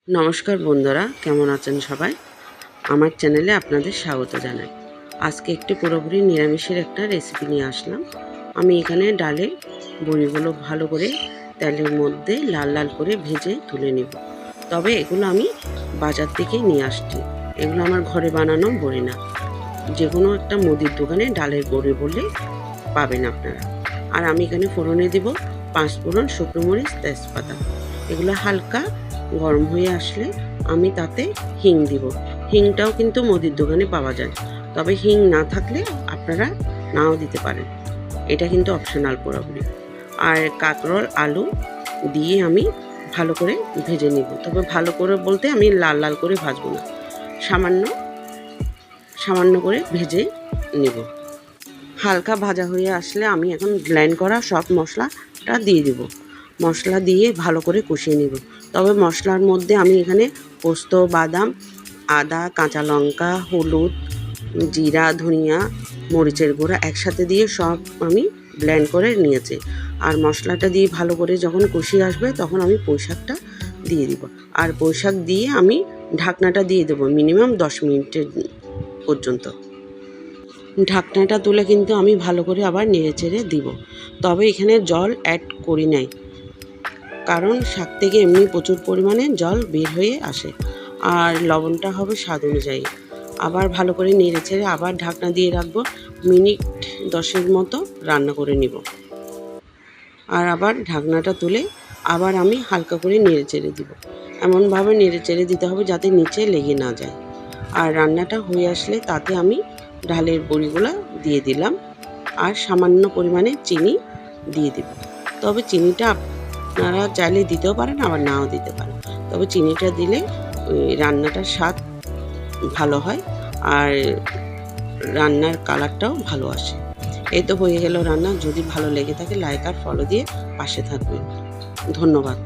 নমস্কার বন্ধুরা, কেমন আছেন সবাই? আমার চ্যানেলে আপনাদের স্বাগত জানাই। আজকে একটি পুরোপুরি নিরামিষের একটা রেসিপি নিয়ে আসলাম। আমি এখানে ডালের বড়িগুলো ভালো করে তেলের মধ্যে লাল লাল করে ভেজে তুলে নেব। তবে এগুলো আমি বাজার থেকে নিয়ে আসছি, এগুলো আমার ঘরে বানানো বড়ি না। যে কোনো একটা মুদির দোকানে ডালের বড়ি বললে পাবেন আপনারা। আর আমি এখানে ফোড়নে দেব 5 ফোড়ন, শুকনো মরিচ, তেজপাতা। এগুলো হালকা গরম হয়ে আসলে আমি তাতে হিং দিব। হিংটাও কিন্তু মুদির দোকানে পাওয়া যায়, তবে হিং না থাকলে আপনারা নাও দিতে পারেন, এটা কিন্তু অপশনাল পুরোপুরি। আর কাঁকরোল আলু দিয়ে আমি ভালো করে ভেজে নিব। তবে ভালো করে বলতে আমি লাল লাল করে ভাজবো না, সামান্য সামান্য করে ভেজে নিব। হালকা ভাজা হয়ে আসলে আমি এখন ব্লেন্ড করা সব মশলাটা দিয়ে দিব। মশলা দিয়ে ভালো করে কষিয়ে নিব। তবে মশলার মধ্যে আমি এখানে পোস্ত, বাদাম, আদা, কাঁচা লঙ্কা, হলুদ, জিরা, ধনিয়া, মরিচের গুঁড়া একসাথে দিয়ে সব আমি ব্লেন্ড করে নিয়েছি। আর মশলাটা দিয়ে ভালো করে যখন কষিয়ে আসবে তখন আমি পুঁই শাকটা দিয়ে দিব। আর পুঁই শাক দিয়ে আমি ঢাকনাটা দিয়ে দেবো মিনিমাম 10 মিনিটের পর্যন্ত। ঢাকনাটা তুলে কিন্তু আমি ভালো করে আবার নেড়েচেড়ে দিব। তবে এখানে জল অ্যাড করি নাই, কারণ শাক থেকে এমনি প্রচুর পরিমাণে জল বের হয়ে আসে। আর লবণটা হবে স্বাদ অনুযায়ী। আবার ভালো করে নেড়েচেড়ে আবার ঢাকনা দিয়ে রাখবো, মিনিট 10 মতো রান্না করে নিব। আর আবার ঢাকনাটা তুলে আবার আমি হালকা করে নেড়েচেড়ে দিব। এমনভাবে নেড়েচেড়ে দিতে হবে যাতে নিচে লেগে না যায়। আর রান্নাটা হয়ে আসলে তাতে আমি ডালের বড়িগুলো দিয়ে দিলাম আর সামান্য পরিমাণে চিনি দিয়ে দিব। তবে চিনিটা আপনারা চাইলে দিতেও পারেন, আবার নাও দিতে পারেন। তবে চিনিটা দিলে রান্নাটার স্বাদ ভালো হয় আর রান্নার কালারটাও ভালো আসে। এই তো হয়ে গেল রান্না। যদি ভালো লেগে থাকে লাইক আর ফলো দিয়ে পাশে থাকবেন। ধন্যবাদ।